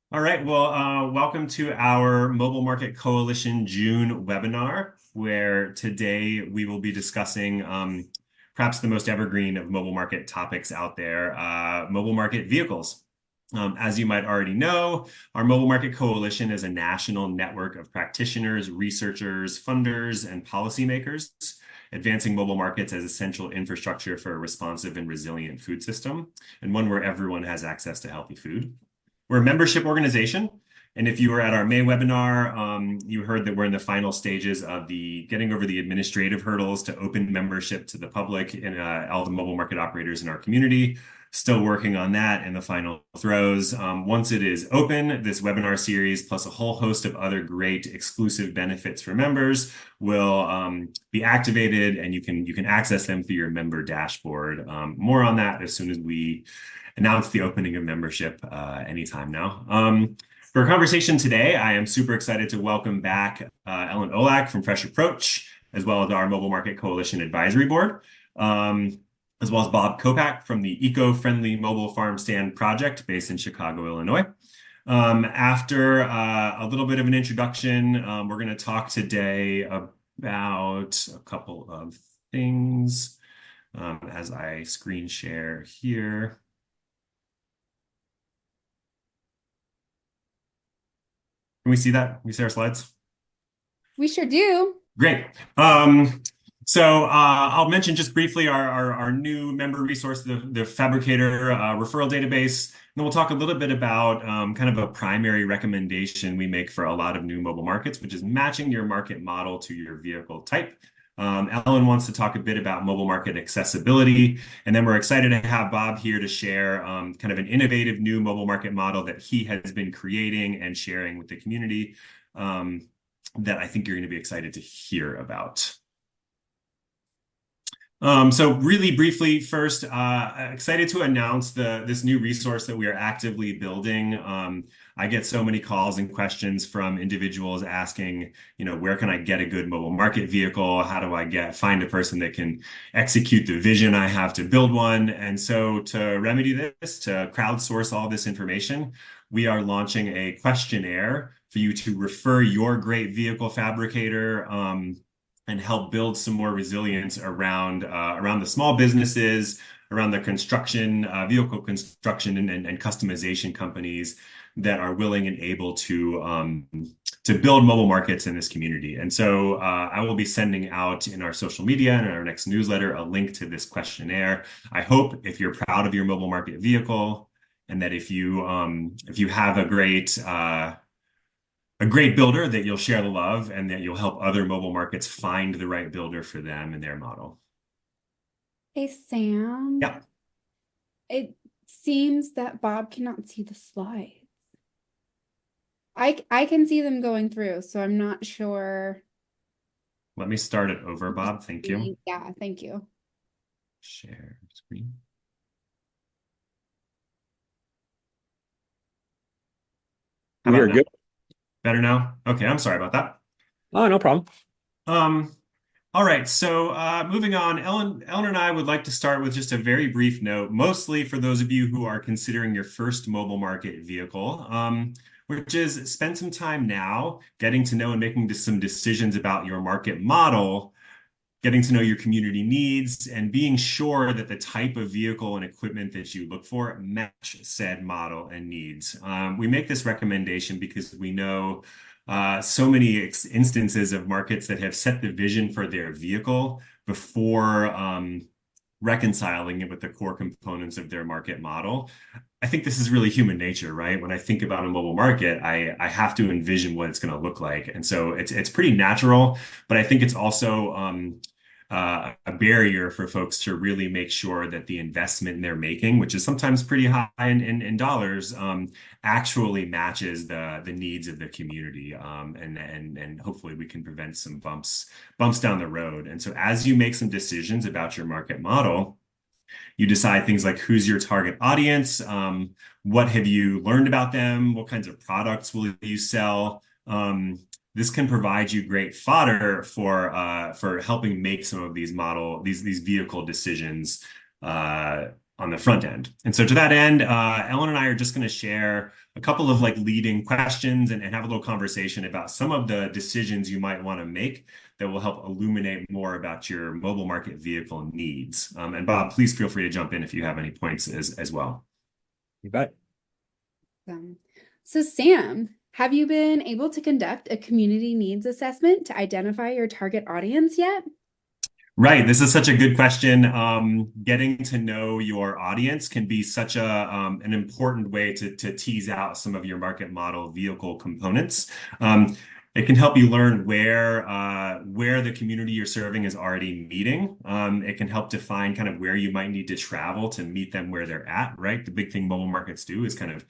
All right, well, welcome to our Mobile Market Coalition June webinar, where today we will be discussing perhaps the most evergreen of mobile market topics out there, mobile market vehicles. As you might already know, our Mobile Market Coalition is a national network of practitioners, researchers, funders, and policymakers, advancing mobile markets as essential infrastructure for a responsive and resilient food system, and one where everyone has access to healthy food. We're a membership organization. And if you were at our May webinar, you heard that we're in the final stages of getting over the administrative hurdles to open membership to the public and all the mobile market operators in our community. Still working on that in the final throes. Once it is open, this webinar series, plus a whole host of other great exclusive benefits for members, will be activated, and you can access them through your member dashboard. More on that as soon as we announce the opening of membership anytime now. For our conversation today, I am super excited to welcome back Ellen Olack from Fresh Approach, as well as our Mobile Market Coalition Advisory Board, as well as Bob Kopach from the Eco-Friendly Mobile Farm Stand Project based in Chicago, Illinois. After a little bit of an introduction, we're going to talk today about a couple of things as I screen share here. Can we see that? Can we see our slides? We sure do. Great. I'll mention just briefly our new member resource, the Fabricator referral database. And then we'll talk a little bit about kind of a primary recommendation we make for a lot of new mobile markets, which is matching your market model to your vehicle type. Ellen wants to talk a bit about mobile market accessibility, and then we're excited to have Bob here to share kind of an innovative new mobile market model that he has been creating and sharing with the community that I think you're going to be excited to hear about. So really briefly, first, excited to announce this new resource that we are actively building. I get so many calls and questions from individuals asking, where can I get a good mobile market vehicle? How do I find a person that can execute the vision I have to build one? And so to remedy this, to crowdsource all this information, we are launching a questionnaire for you to refer your great vehicle fabricator and help build some more resilience around the small businesses, around the vehicle construction and customization companies that are willing and able to build mobile markets in this community. And so I will be sending out in our social media and in our next newsletter a link to this questionnaire. I hope if you're proud of your mobile market vehicle, and that if you have a great builder, that you'll share the love and that you'll help other mobile markets find the right builder for them and their model. Hey, Sam. Yeah. It seems that Bob cannot see the slides. I can see them going through, so I'm not sure. Let me start it over, Bob. Thank you. Yeah, thank you. Share screen. How You're about good. Better now? Okay, I'm sorry about that. Oh, no problem. All right, so moving on, Ellen and I would like to start with just a very brief note, mostly for those of you who are considering your first mobile market vehicle, which is spend some time now getting to know and making some decisions about your market model, getting to know your community needs, and being sure that the type of vehicle and equipment that you look for match said model and needs. We make this recommendation because we know so many instances of markets that have set the vision for their vehicle before reconciling it with the core components of their market model. I think this is really human nature, right? When I think about a mobile market, I have to envision what it's going to look like. And so it's pretty natural, but I think it's also a barrier for folks to really make sure that the investment they're making, which is sometimes pretty high in dollars, actually matches the needs of the community. And hopefully we can prevent some bumps down the road. And so as you make some decisions about your market model, you decide things like who's your target audience, what have you learned about them, what kinds of products will you sell. This can provide you great fodder for helping make some of these vehicle decisions on the front end. And so to that end, Ellen and I are just going to share a couple of like leading questions and have a little conversation about some of the decisions you might want to make that will help illuminate more about your mobile market vehicle needs. And Bob, please feel free to jump in if you have any points as well. You bet. So Sam, have you been able to conduct a community needs assessment to identify your target audience yet? Right. This is such a good question. Getting to know your audience can be such an important way to tease out some of your market model vehicle components. It can help you learn where the community you're serving is already meeting. It can help define kind of where you might need to travel to meet them where they're at, right? The big thing mobile markets do is kind of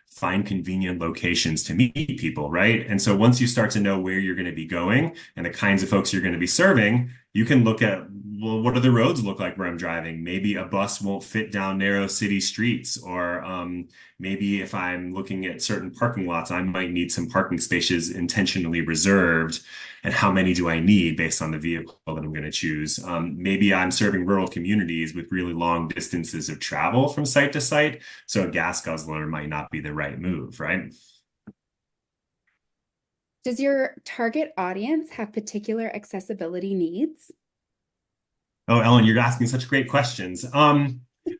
find convenient locations to meet people, right? And so once you start to know where you're going to be going and the kinds of folks you're going to be serving, you can look at, well, what do the roads look like where I'm driving? Maybe a bus won't fit down narrow city streets, or maybe if I'm looking at certain parking lots, I might need some parking spaces intentionally reserved. And how many do I need based on the vehicle that I'm going to choose? Maybe I'm serving rural communities with really long distances of travel from site to site, so a gas guzzler might not be the right move, right? Does your target audience have particular accessibility needs? Oh, Ellen, you're asking such great questions.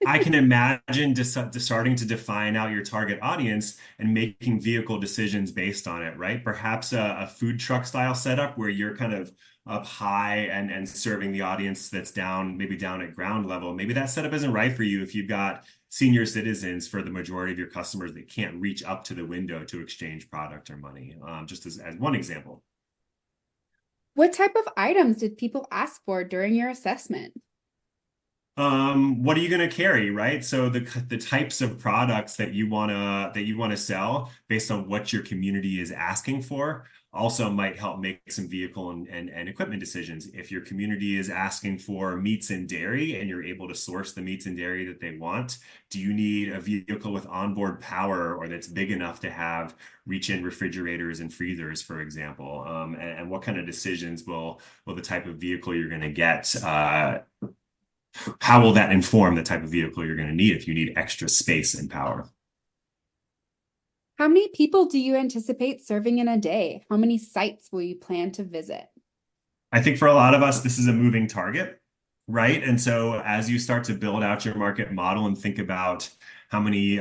I can imagine just starting to define out your target audience and making vehicle decisions based on it, right? Perhaps a food truck style setup where you're kind of up high and serving the audience that's maybe down at ground level. Maybe that setup isn't right for you if you've got senior citizens for the majority of your customers that can't reach up to the window to exchange product or money, just as one example. What type of items did people ask for during your assessment? What are you going to carry, right? So the types of products that you want to sell based on what your community is asking for also might help make some vehicle and equipment decisions. If your community is asking for meats and dairy and you're able to source the meats and dairy that they want, do you need a vehicle with onboard power or that's big enough to have reach-in refrigerators and freezers, for example? And what kind of decisions will the type of vehicle you're going to get how will that inform the type of vehicle you're going to need if you need extra space and power? How many people do you anticipate serving in a day? How many sites will you plan to visit? I think for a lot of us, this is a moving target, right? And so as you start to build out your market model and think about how many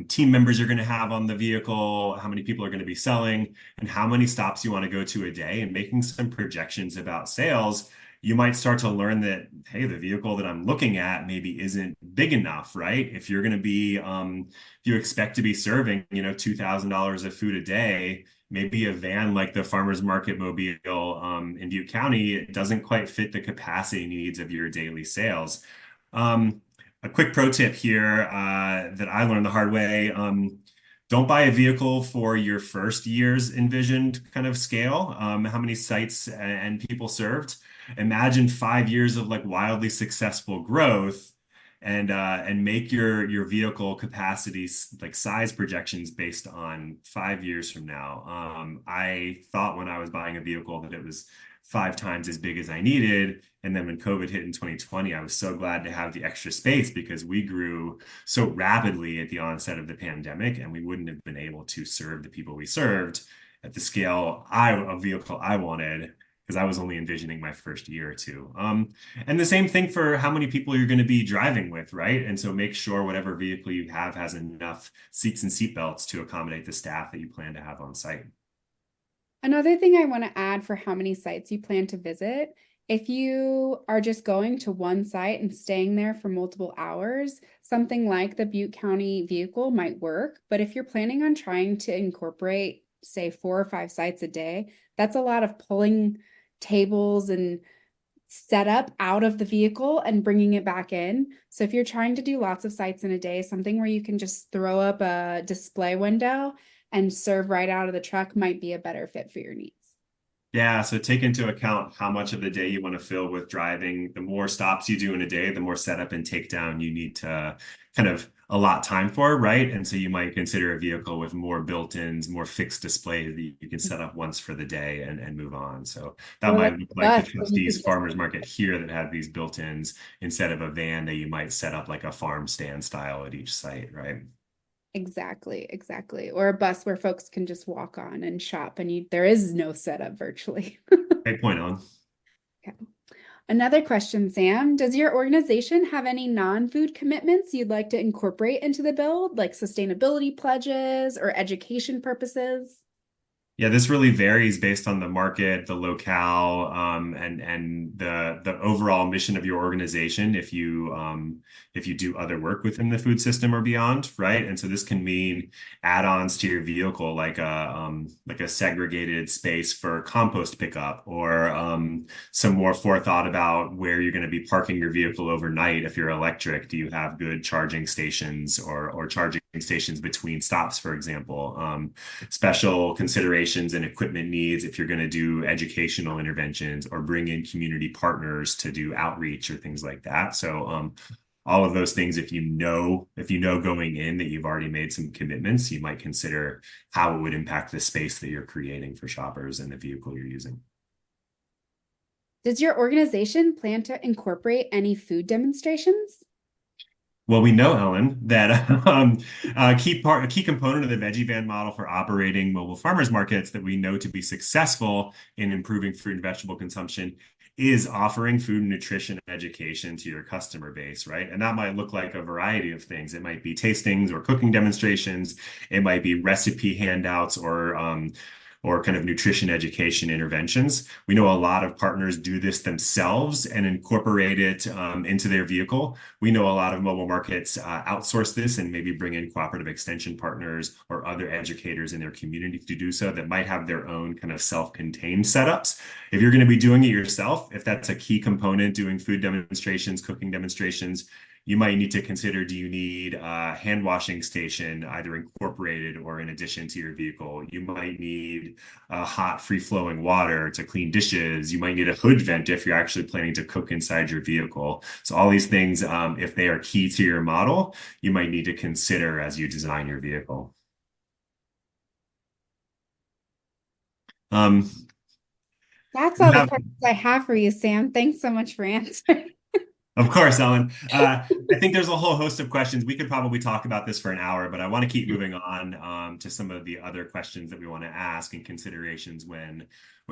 team members you're going to have on the vehicle, how many people are going to be selling, and how many stops you want to go to a day, and making some projections about sales, you might start to learn that, hey, the vehicle that I'm looking at maybe isn't big enough, right? If you're going to be, if you expect to be serving, $2,000 of food a day, maybe a van like the Farmers Market Mobile in Butte County, it doesn't quite fit the capacity needs of your daily sales. A quick pro tip here that I learned the hard way. Don't buy a vehicle for your first year's envisioned kind of scale, how many sites and people served. Imagine 5 years of like wildly successful growth and make your vehicle capacity like size projections based on 5 years from now. I thought when I was buying a vehicle that it was 5 times as big as I needed. And then when COVID hit in 2020, I was so glad to have the extra space because we grew so rapidly at the onset of the pandemic, and we wouldn't have been able to serve the people we served at the scale of vehicle I wanted because I was only envisioning my first year or two. And the same thing for how many people you're going to be driving with, right? And so make sure whatever vehicle you have has enough seats and seatbelts to accommodate the staff that you plan to have on site. Another thing I want to add for how many sites you plan to visit, if you are just going to one site and staying there for multiple hours, something like the Butte County vehicle might work. But if you're planning on trying to incorporate, say, 4 or 5 sites a day, that's a lot of pulling tables and setup out of the vehicle and bringing it back in. So if you're trying to do lots of sites in a day, something where you can just throw up a display window and serve right out of the truck might be a better fit for your needs. Yeah, so take into account how much of the day you want to fill with driving. The more stops you do in a day, the more setup and takedown you need to kind of allot time for, right? And so you might consider a vehicle with more built-ins, more fixed displays that you can set up once for the day and move on. So that Or like might look a like the bus that you Trustees could just Farmers Market here that have these built-ins instead of a van that you might set up like a farm stand style at each site, right? exactly, exactly. Or a bus where folks can just walk on and shop and there is no setup virtually. Great point, Ellen. Okay. Another question, Sam. Does your organization have any non-food commitments you'd like to incorporate into the build, like sustainability pledges or education purposes? Yeah, this really varies based on the market, the locale, and the overall mission of your organization. If you do other work within the food system or beyond, right? And so this can mean add-ons to your vehicle, like a segregated space for compost pickup, or some more forethought about where you're going to be parking your vehicle overnight. If you're electric, do you have good charging stations or charging stations between stops, for example? Special considerations and equipment needs if you're going to do educational interventions or bring in community partners to do outreach or things like that. So all of those things, if you know going in that you've already made some commitments, you might consider how it would impact the space that you're creating for shoppers and the vehicle you're using. Does your organization plan to incorporate any food demonstrations? Well, we know, Ellen, that a key component of the veggie van model for operating mobile farmers markets that we know to be successful in improving fruit and vegetable consumption is offering food and nutrition education to your customer base, right? And that might look like a variety of things. It might be tastings or cooking demonstrations. It might be recipe handouts or kind of nutrition education interventions. We know a lot of partners do this themselves and incorporate it into their vehicle. We know a lot of mobile markets outsource this and maybe bring in cooperative extension partners or other educators in their community to do so that might have their own kind of self-contained setups. If you're going to be doing it yourself, if that's a key component, doing food demonstrations, cooking demonstrations, you might need to consider, do you need a hand washing station either incorporated or in addition to your vehicle? You might need hot free flowing water to clean dishes. You might need a hood vent if you're actually planning to cook inside your vehicle. So all these things, if they are key to your model, you might need to consider as you design your vehicle. Um, That's we all the have questions I have for you, Sam. Thanks so much for answering. Of course, Ellen. I think there's a whole host of questions. We could probably talk about this for an hour, but I want to keep moving on to some of the other questions that we want to ask and considerations when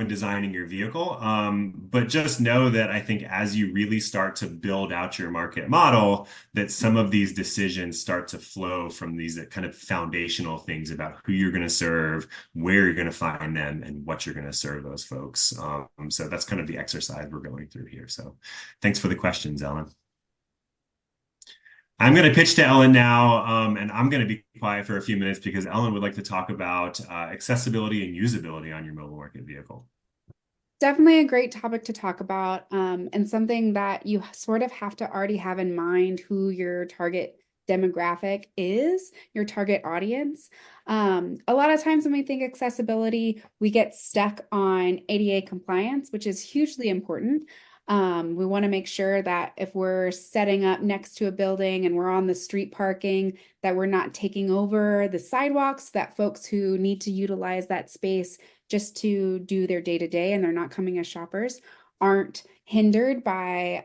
designing your vehicle. But just know that I think as you really start to build out your market model, that some of these decisions start to flow from these kind of foundational things about who you're going to serve, where you're going to find them, and what you're going to serve those folks. So that's kind of the exercise we're going through here. So thanks for the questions, Ellen. I'm going to pitch to Ellen now, and I'm going to be quiet for a few minutes because Ellen would like to talk about accessibility and usability on your mobile market vehicle. Definitely a great topic to talk about, and something that you sort of have to already have in mind who your target demographic is, your target audience. A lot of times when we think accessibility, we get stuck on ADA compliance, which is hugely important. We want to make sure that if we're setting up next to a building and we're on the street parking, that we're not taking over the sidewalks, that folks who need to utilize that space just to do their day-to-day and they're not coming as shoppers aren't hindered by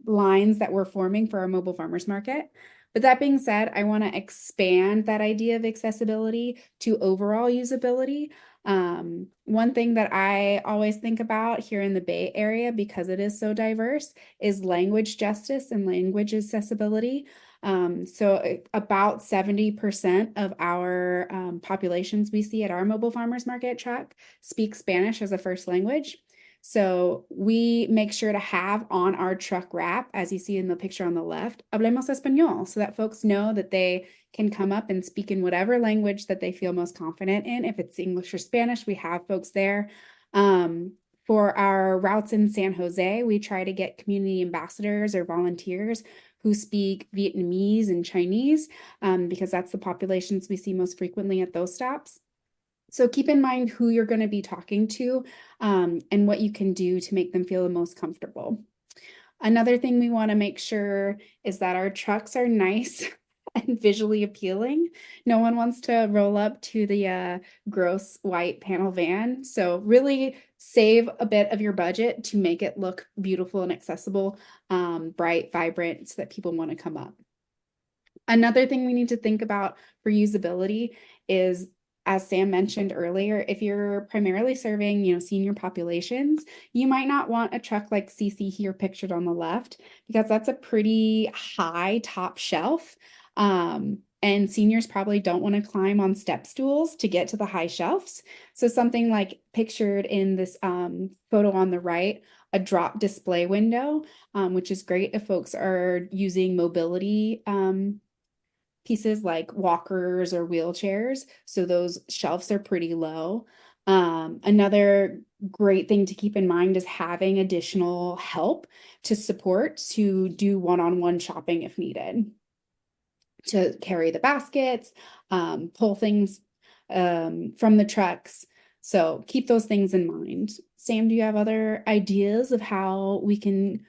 lines that we're forming for our mobile farmers market. But that being said, I want to expand that idea of accessibility to overall usability. One thing that I always think about here in the Bay Area, because it is so diverse, is language justice and language accessibility. So about 70% of our populations we see at our mobile farmers market truck speak Spanish as a first language. So we make sure to have on our truck wrap, as you see in the picture on the left, hablemos español, so that folks know that they can come up and speak in whatever language that they feel most confident in. If it's English or Spanish, we have folks there. For our routes in San Jose, we try to get community ambassadors or volunteers who speak Vietnamese and Chinese, because that's the populations we see most frequently at those stops. So keep in mind who you're going to be talking to, and what you can do to make them feel the most comfortable. Another thing we want to make sure is that our trucks are nice and visually appealing. No one wants to roll up to the gross white panel van. So really save a bit of your budget to make it look beautiful and accessible, bright, vibrant, so that people want to come up. Another thing we need to think about for usability is, as Sam mentioned earlier, if you're primarily serving, senior populations, you might not want a truck like CC here pictured on the left, because that's a pretty high top shelf. And seniors probably don't want to climb on step stools to get to the high shelves. So something like pictured in this photo on the right, a drop display window, which is great if folks are using mobility pieces like walkers or wheelchairs. So those shelves are pretty low. Another great thing to keep in mind is having additional help to support to do one-on-one shopping if needed, to carry the baskets, pull things from the trucks. So keep those things in mind. Sam, do you have other ideas of how we can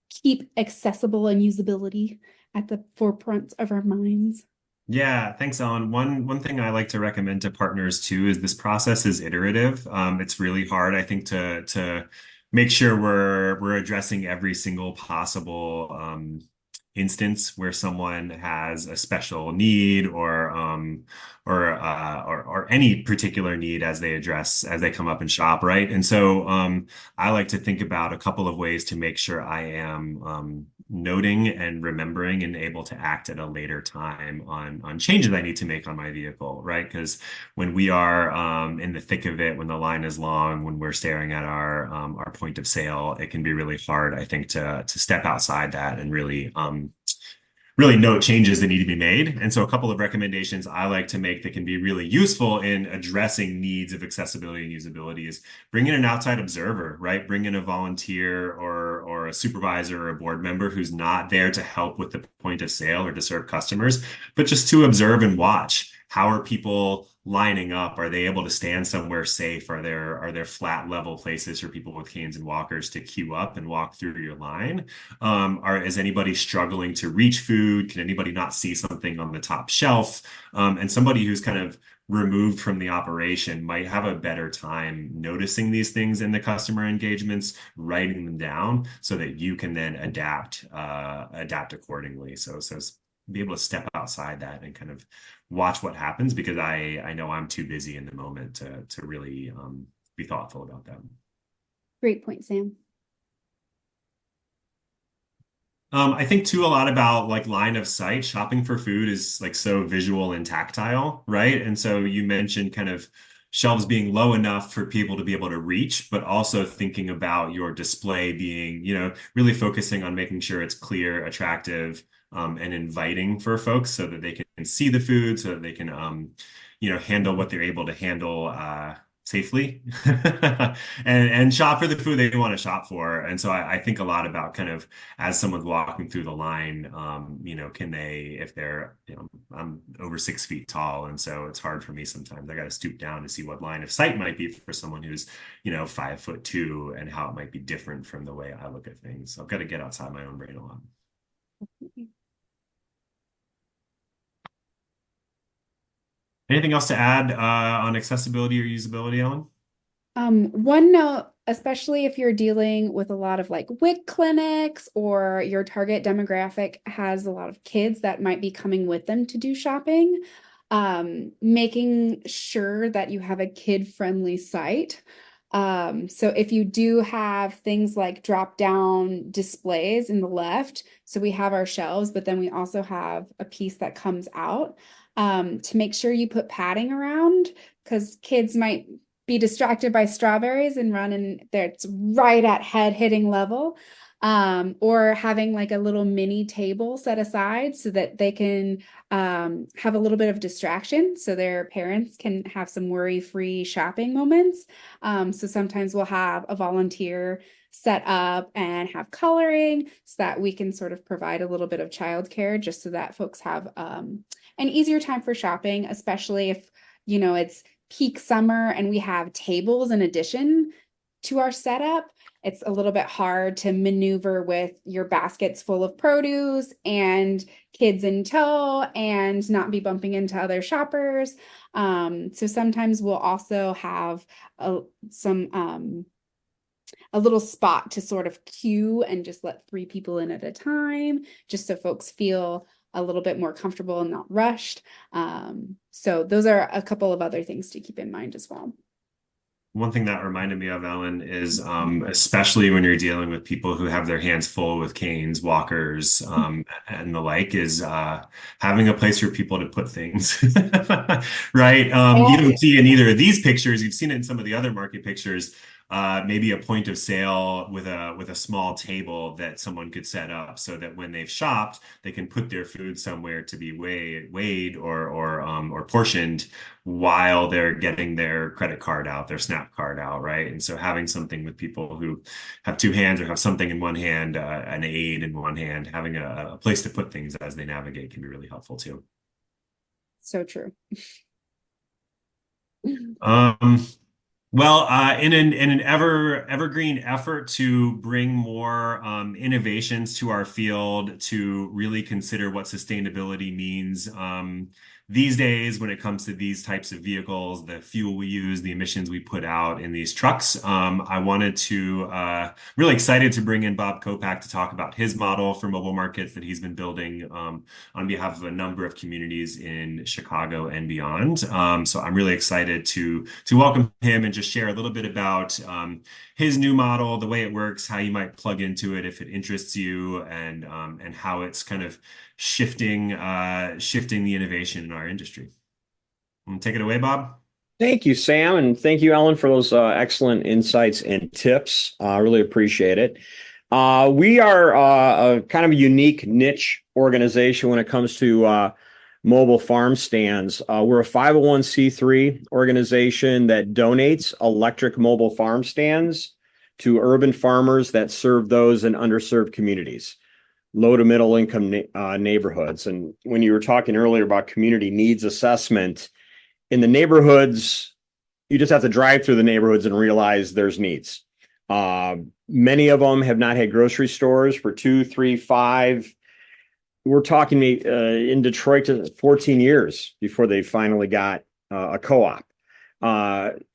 keep accessible and usability at the forefront of our minds? Yeah, thanks, Ellen. One thing I like to recommend to partners too is this process is iterative. It's really hard, I think, to make sure we're addressing every single possible instance where someone has a special need or any particular need as they come up and shop, right? And so I like to think about a couple of ways to make sure I am noting and remembering and able to act at a later time on changes I need to make on my vehicle, right? Because when we are in the thick of it, when the line is long, when we're staring at our point of sale, it can be really hard, I think, to step outside that and really note changes that need to be made. And so a couple of recommendations I like to make that can be really useful in addressing needs of accessibility and usability is bring in an outside observer, right? Bring in a volunteer or a supervisor or a board member who's not there to help with the point of sale or to serve customers, but just to observe and watch. How are people lining up? Are they able to stand somewhere safe? Are there flat level places for people with canes and walkers to queue up and walk through your line? Is anybody struggling to reach food? Can anybody not see something on the top shelf? And somebody who's kind of removed from the operation might have a better time noticing these things in the customer engagements, writing them down so that you can then adapt accordingly. So be able to step outside that and kind of watch what happens, because I know I'm too busy in the moment to really be thoughtful about that. Great point, Sam. I think too a lot about like line of sight. Shopping for food is like so visual and tactile, right? And so you mentioned kind of shelves being low enough for people to be able to reach, but also thinking about your display being, really focusing on making sure it's clear, attractive, and inviting for folks so that they can see the food, so that they can, handle what they're able to handle safely and shop for the food they want to shop for. And so I think a lot about kind of as someone's walking through the line, can they, if they're, I'm over 6 feet tall. And so it's hard for me sometimes. I got to stoop down to see what line of sight might be for someone who's, 5'2", and how it might be different from the way I look at things. So I've got to get outside my own brain a lot. Anything else to add on accessibility or usability, Ellen? One note, especially if you're dealing with a lot of like WIC clinics, or your target demographic has a lot of kids that might be coming with them to do shopping, making sure that you have a kid-friendly site. So if you do have things like drop-down displays in the left, so we have our shelves, but then we also have a piece that comes out, to make sure you put padding around, because kids might be distracted by strawberries and run in there, it's right at head hitting level. Or having like a little mini table set aside so that they can have a little bit of distraction, so their parents can have some worry-free shopping moments. So sometimes we'll have a volunteer set up and have coloring so that we can sort of provide a little bit of childcare, just so that folks have an easier time for shopping, especially if, it's peak summer and we have tables in addition. to our setup. It's a little bit hard to maneuver with your baskets full of produce and kids in tow and not be bumping into other shoppers. So sometimes we'll also have a little spot to sort of queue and just let 3 people in at a time, just so folks feel a little bit more comfortable and not rushed. So those are a couple of other things to keep in mind as well. One thing that reminded me of, Ellen, is especially when you're dealing with people who have their hands full with canes, walkers, and the like, is having a place for people to put things, right? You don't see in either of these pictures. You've seen it in some of the other market pictures. Maybe a point of sale with a small table that someone could set up so that when they've shopped, they can put their food somewhere to be weighed or portioned while they're getting their credit card out, their SNAP card out, right? And so having something with people who have 2 hands or have something in one hand, an aid in one hand, having a place to put things as they navigate can be really helpful too. So true. Um, Well, in an evergreen effort to bring more innovations to our field, to really consider what sustainability means these days when it comes to these types of vehicles, the fuel we use, the emissions we put out in these trucks, I wanted to really excited to bring in Bob Kopach to talk about his model for mobile markets that he's been building on behalf of a number of communities in Chicago and beyond. So I'm really excited to welcome him and just share a little bit about his new model, the way it works, how you might plug into it if it interests you, and how it's kind of shifting the innovation in our industry. Take it away, Bob. Thank you, Sam, and thank you, Ellen, for those excellent insights and tips. I really appreciate it. We are a kind of a unique niche organization when it comes to mobile farm stands. We're a 501c3 organization that donates electric mobile farm stands to urban farmers that serve those in underserved communities, low to middle income neighborhoods. And when you were talking earlier about community needs assessment, in the neighborhoods, you just have to drive through the neighborhoods and realize there's needs. Many of them have not had grocery stores for 2, 3, 5. We're talking in Detroit to 14 years before they finally got a co-op.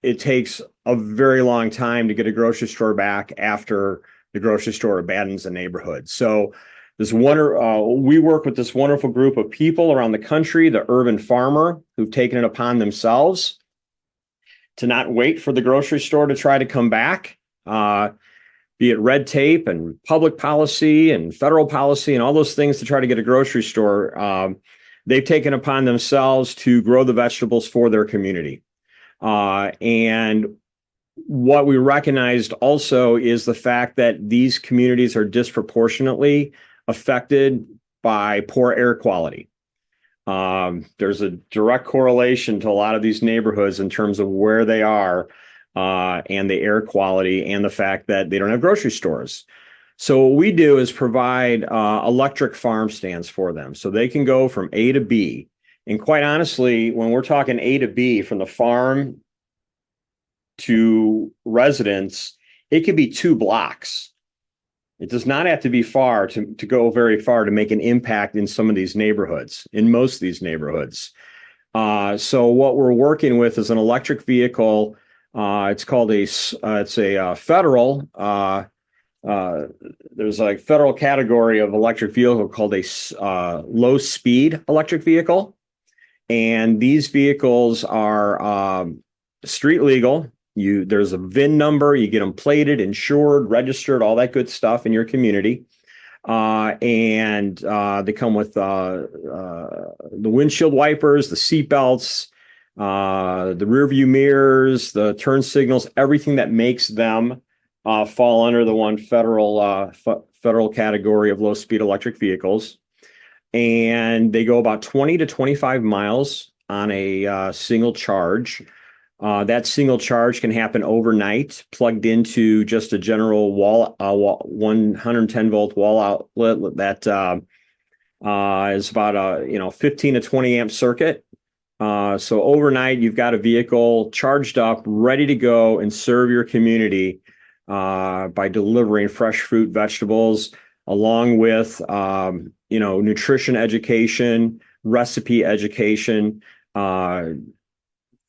It takes a very long time to get a grocery store back after the grocery store abandons a neighborhood. So we work with this wonderful group of people around the country, the urban farmer, who've taken it upon themselves to not wait for the grocery store to try to come back, be it red tape and public policy and federal policy and all those things to try to get a grocery store. They've taken upon themselves to grow the vegetables for their community. And what we recognized also is the fact that these communities are disproportionately affected by poor air quality. There's a direct correlation to a lot of these neighborhoods in terms of where they are and the air quality and the fact that they don't have grocery stores. So what we do is provide electric farm stands for them so they can go from A to B. And quite honestly, when we're talking A to B, from the farm to residence, it could be 2 blocks. It does not have to be far to go very far to make an impact in some of these neighborhoods, in most of these neighborhoods. So what we're working with is an electric vehicle. It's called it's a federal. There's a federal category of electric vehicle called a low speed electric vehicle. And these vehicles are street legal. There's a VIN number, you get them plated, insured, registered, all that good stuff in your community. And they come with the windshield wipers, the seat belts, the rear view mirrors, the turn signals, everything that makes them fall under the one federal category of low speed electric vehicles. And they go about 20 to 25 miles on a single charge. That single charge can happen overnight, plugged into just a general 110 volt wall outlet that is about a 15 to 20 amp circuit. So overnight, you've got a vehicle charged up, ready to go and serve your community by delivering fresh fruit, vegetables, along with nutrition education, recipe education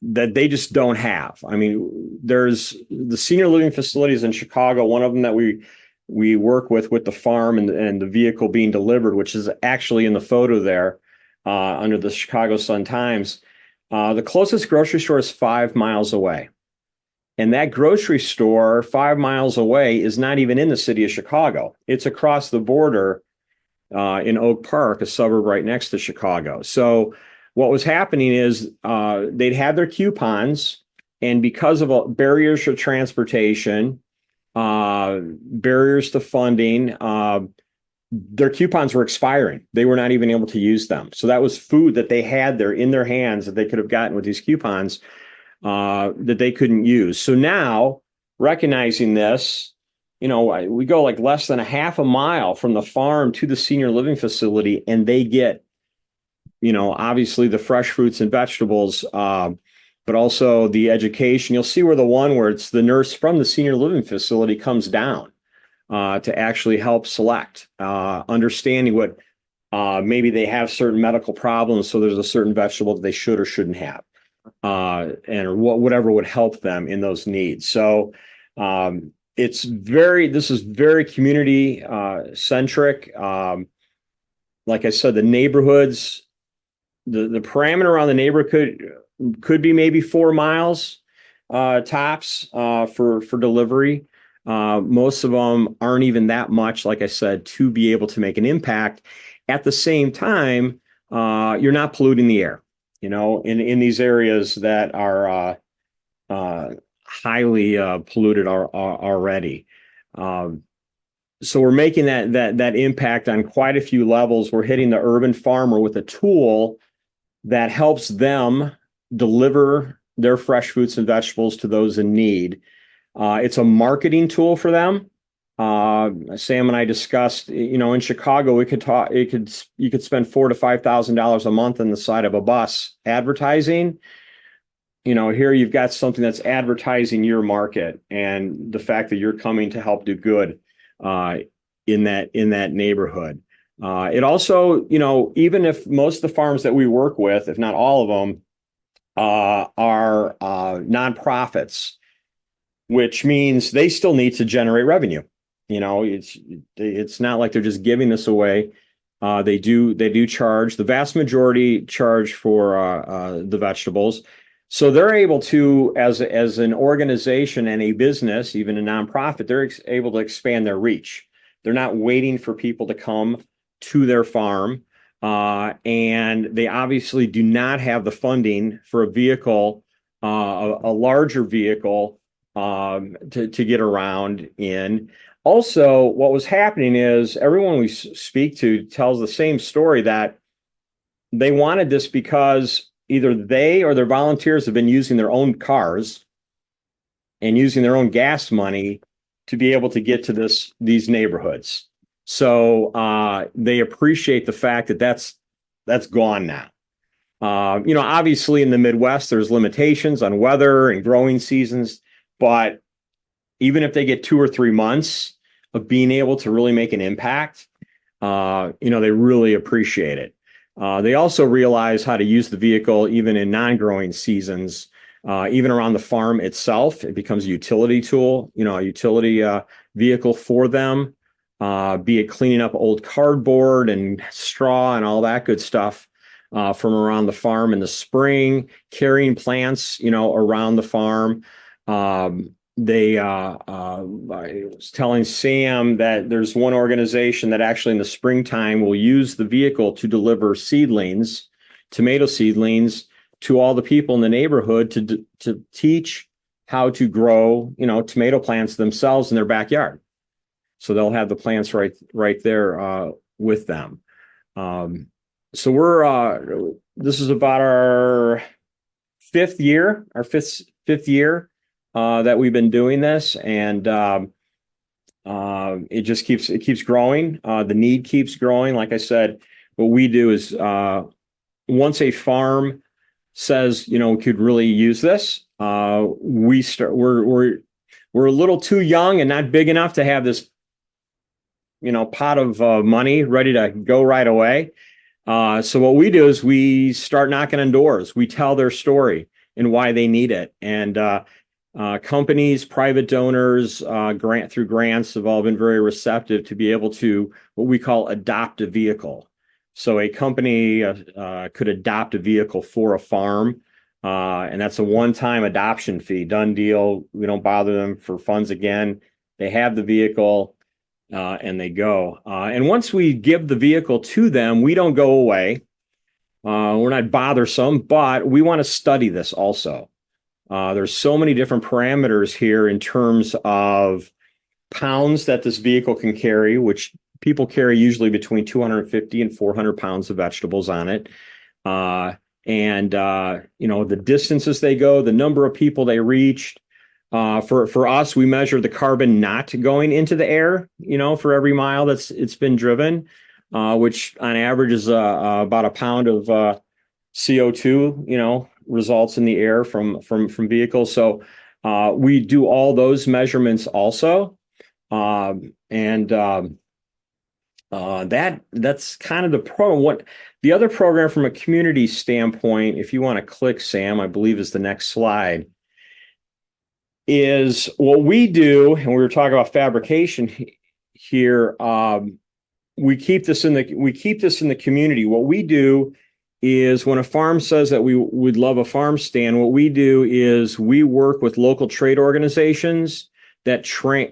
that they just don't have. I mean, there's the senior living facilities in Chicago. One of them that we work with the farm and the vehicle being delivered, which is actually in the photo there under the Chicago Sun-Times. The closest grocery store is 5 miles away. And that grocery store 5 miles away is not even in the city of Chicago. It's across the border in Oak Park, a suburb right next to Chicago. So what was happening is they'd have their coupons, and because of barriers to transportation, barriers to funding, their coupons were expiring. They were not even able to use them. So that was food that they had there in their hands that they could have gotten with these coupons that they couldn't use. So now, recognizing this, we go like less than a half a mile from the farm to the senior living facility, and they get, obviously the fresh fruits and vegetables, but also the education. You'll see where it's the nurse from the senior living facility comes down to actually help select, understanding what maybe they have certain medical problems. So there's a certain vegetable that they should or shouldn't have, and whatever would help them in those needs. So this is very community centric. Like I said, the neighborhoods, the parameter around the neighborhood could be maybe 4 miles tops for delivery. Most of them aren't even that much, like I said, to be able to make an impact. At the same time, you're not polluting the air, in these areas that are highly polluted already. So we're making that impact on quite a few levels. We're hitting the urban farmer with a tool that helps them deliver their fresh fruits and vegetables to those in need. It's a marketing tool for them. Sam and I discussed, in Chicago, you could spend $4,000 to $5,000 a month on the side of a bus advertising. Here you've got something that's advertising your market and the fact that you're coming to help do good in that neighborhood. It also, even if most of the farms that we work with, if not all of them, are nonprofits, which means they still need to generate revenue. It's not like they're just giving this away. They do charge. The vast majority charge for the vegetables. So they're able to, as an organization and a business, even a nonprofit, they're able to expand their reach. They're not waiting for people to come to their farm. And they obviously do not have the funding for a vehicle, a larger vehicle to get around in. Also, what was happening is everyone we speak to tells the same story, that they wanted this because either they or their volunteers have been using their own cars and using their own gas money to be able to get to these neighborhoods. So they appreciate the fact that that's gone now. Obviously in the Midwest, there's limitations on weather and growing seasons, but even if they get 2 or 3 months of being able to really make an impact, they really appreciate it. They also realize how to use the vehicle even in non-growing seasons, even around the farm itself. It becomes a utility tool, a utility vehicle for them, be it cleaning up old cardboard and straw and all that good stuff from around the farm in the spring, carrying plants, around the farm. I was telling Sam that there's one organization that actually in the springtime will use the vehicle to deliver seedlings, tomato seedlings, to all the people in the neighborhood to teach how to grow, tomato plants themselves in their backyard. So they'll have the plants right there with them. So this is about our fifth year that we've been doing this, and it just keeps growing. The need keeps growing. Like I said, what we do is once a farm says, we could really use this, we're we're a little too young and not big enough to have this, pot of money ready to go right away. So what we do is we start knocking on doors. We tell their story and why they need it. And companies, private donors, through grants have all been very receptive to be able to what we call adopt a vehicle. So a company could adopt a vehicle for a farm, and that's a one-time adoption fee, done deal. We don't bother them for funds again. They have the vehicle, and they go. And once we give the vehicle to them, we don't go away. We're not bothersome, but we want to study this also. There's so many different parameters here in terms of pounds that this vehicle can carry, which people carry usually between 250 and 400 pounds of vegetables on it. The distances they go, the number of people they reached. For us, we measure the carbon not going into the air, for every mile it's been driven, which on average is about a pound of CO2, results in the air from vehicles. So we do all those measurements also. That's kind of the program. What the other program from a community standpoint, if you want to click, Sam, I believe is the next slide, is what we do, and we were talking about fabrication here. We keep this in the community. What we do is when a farm says that we would love a farm stand, what we do is we work with local trade organizations that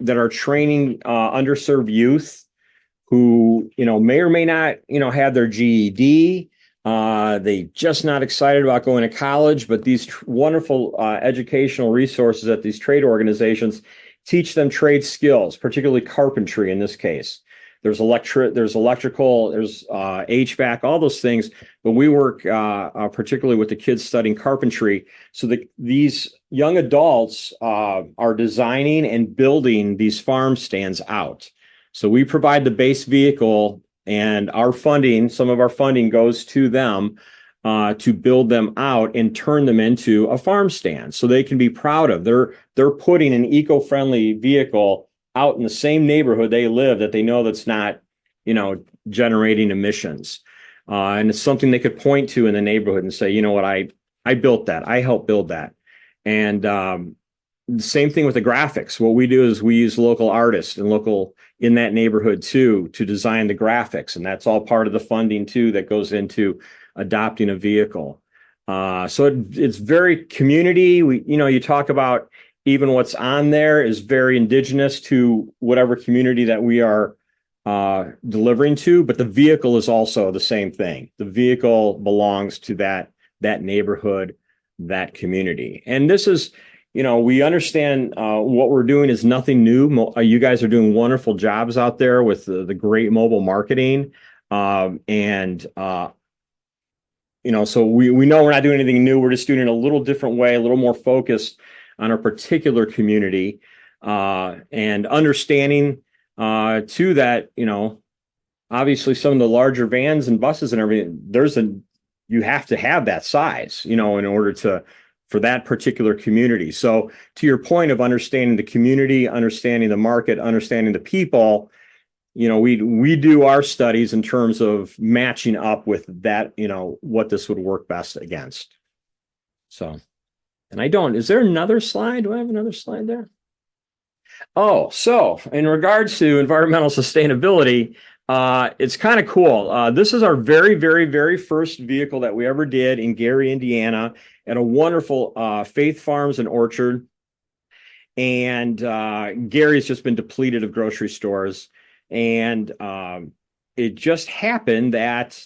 are training underserved youth who may or may not have their GED. They just not excited about going to college, but these wonderful educational resources at these trade organizations teach them trade skills, particularly carpentry in this case. There's electrical, there's HVAC, all those things. But we work particularly with the kids studying carpentry. So these young adults are designing and building these farm stands out. So we provide the base vehicle, and some of our funding goes to them to build them out and turn them into a farm stand so they can be proud of. They're putting an eco-friendly vehicle out in the same neighborhood they live that they know that's not, generating emissions. And it's something they could point to in the neighborhood and say, you know what, I built that. I helped build that. And the same thing with the graphics. What we do is we use local artists and local in that neighborhood too to design the graphics. And that's all part of the funding too that goes into adopting a vehicle. So it's very community. You talk about even what's on there is very indigenous to whatever community that we are delivering to, but the vehicle is also the same thing. The vehicle belongs to that neighborhood, that community. And this is, we understand what we're doing is nothing new. You guys are doing wonderful jobs out there with the great mobile marketing. So we know we're not doing anything new. We're just doing it in a little different way, a little more focused on a particular community, and understanding too that, obviously some of the larger vans and buses and everything, you have to have that size, in order for that particular community. So to your point of understanding the community, understanding the market, understanding the people, we do our studies in terms of matching up with that, what this would work best against. So. And is there another slide? Do I have another slide there? Oh, so in regards to environmental sustainability, it's kind of cool. This is our very, very, very first vehicle that we ever did in Gary, Indiana, at a wonderful Faith Farms and Orchard. And Gary's just been depleted of grocery stores. And it just happened that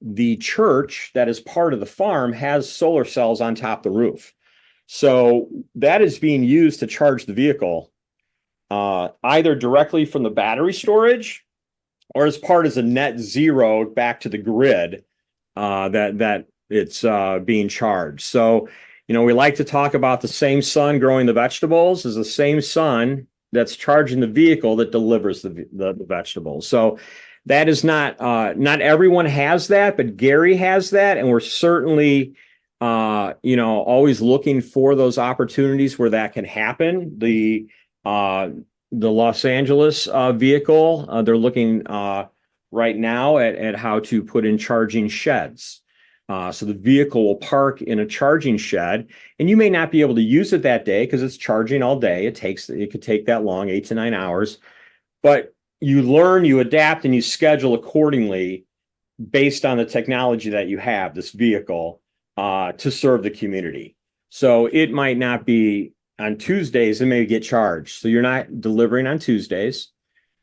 the church that is part of the farm has solar cells on top of the roof. So that is being used to charge the vehicle, either directly from the battery storage or as part as a net zero back to the grid, that it's being charged. So, we like to talk about the same sun growing the vegetables is the same sun that's charging the vehicle that delivers the vegetables. So that is not everyone has that, but Gary has that, and we're certainly always looking for those opportunities where that can happen. The Los Angeles vehicle, they're looking right now at how to put in charging sheds. So the vehicle will park in a charging shed, and you may not be able to use it that day because it's charging all day. It could take that long, 8 to 9 hours, but you learn, you adapt, and you schedule accordingly based on the technology that you have, this vehicle, to serve the community. So it might not be on Tuesdays, it may get charged. So you're not delivering on Tuesdays,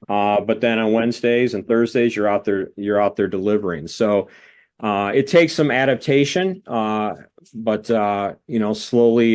but then on Wednesdays and Thursdays, you're out there delivering. So it takes some adaptation, but slowly,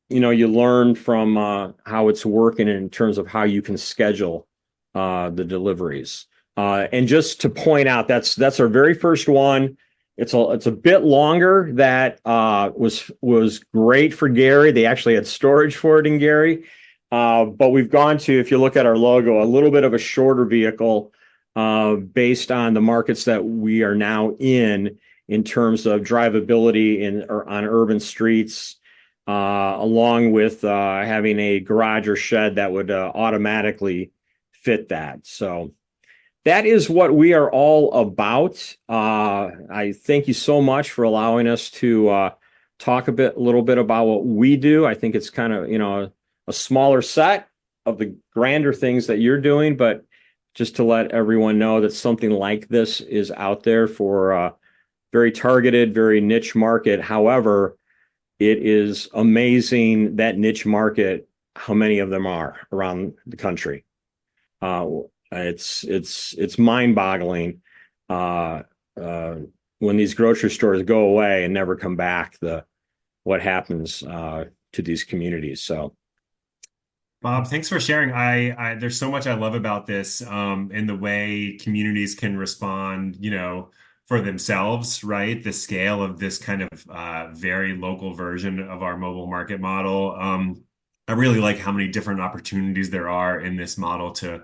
you learn from how it's working in terms of how you can schedule the deliveries. And just to point out, that's our very first one. It's a bit longer. That was great for Gary. They actually had storage for it in Gary. But we've gone to, if you look at our logo, a little bit of a shorter vehicle based on the markets that we are now in terms of drivability on urban streets, along with having a garage or shed that would automatically fit that. So that is what we are all about. I thank you so much for allowing us to talk a little bit about what we do. I think it's kind of, a smaller set of the grander things that you're doing, but just to let everyone know that something like this is out there for a very targeted, very niche market. However, it is amazing, that niche market, how many of them are around the country. It's mind-boggling when these grocery stores go away and never come back, what happens to these communities. So Bob, thanks for sharing. There's so much I love about this, and the way communities can respond, for themselves, right? The scale of this kind of very local version of our mobile market model. I really like how many different opportunities there are in this model to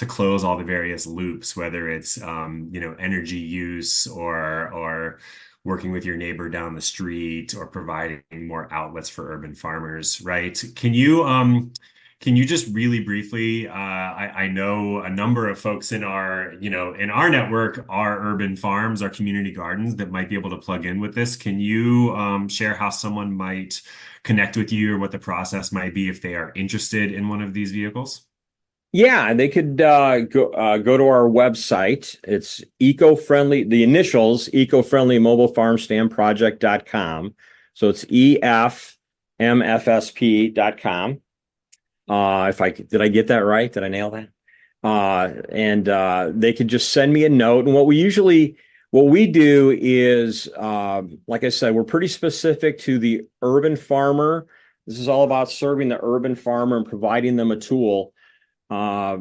close all the various loops, whether it's energy use or working with your neighbor down the street or providing more outlets for urban farmers, right? Can you just really briefly, I know a number of folks in our network are urban farms, our community gardens that might be able to plug in with this. Can you share how someone might connect with you or what the process might be if they are interested in one of these vehicles? yeah, they could go to our website. It's eco-friendly, the initials, ecofriendlymobilefarmstandproject.com. So it's EFMFSP.com. Did I get that right? Did I nail that? And they could just send me a note. And what we do is, like I said, we're pretty specific to the urban farmer. This is all about serving the urban farmer and providing them a tool that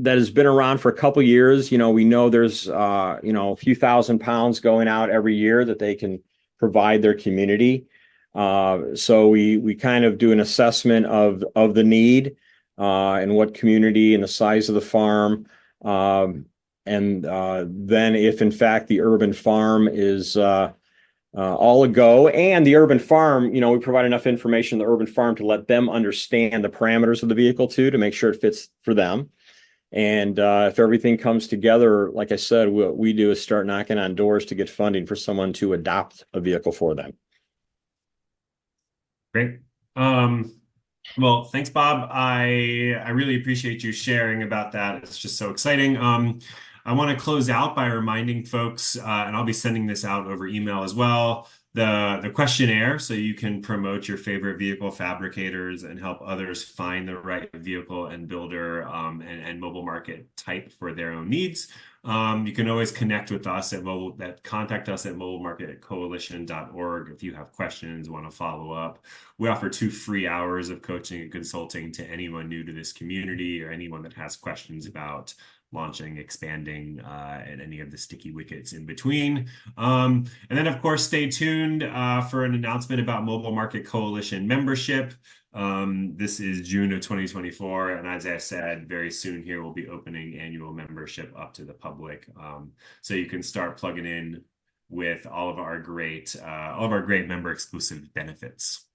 has been around for a couple years. We know there's a few thousand pounds going out every year that they can provide their community. So we kind of do an assessment of the need and what community and the size of the farm. And then if in fact the urban farm is all a go, and the urban farm, we provide enough information to the urban farm to let them understand the parameters of the vehicle too, to make sure it fits for them. And if everything comes together, like I said, what we do is start knocking on doors to get funding for someone to adopt a vehicle for them. Great. Well, thanks, Bob. I really appreciate you sharing about that. It's just so exciting. I want to close out by reminding folks, and I'll be sending this out over email as well, the questionnaire, so you can promote your favorite vehicle fabricators and help others find the right vehicle and builder and mobile market type for their own needs. You can always connect with us contact us at mobilemarketcoalition.org if you have questions, want to follow up. We offer 2 free hours of coaching and consulting to anyone new to this community or anyone that has questions about launching, expanding, and any of the sticky wickets in between. And then, of course, stay tuned for an announcement about Mobile Market Coalition membership. This is June of 2024, and as I said, very soon here we'll be opening annual membership up to the public. So you can start plugging in with all of our great member exclusive benefits.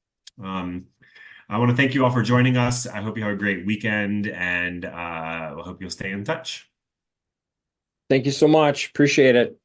I want to thank you all for joining us. I hope you have a great weekend, and I hope you'll stay in touch. Thank you so much. Appreciate it.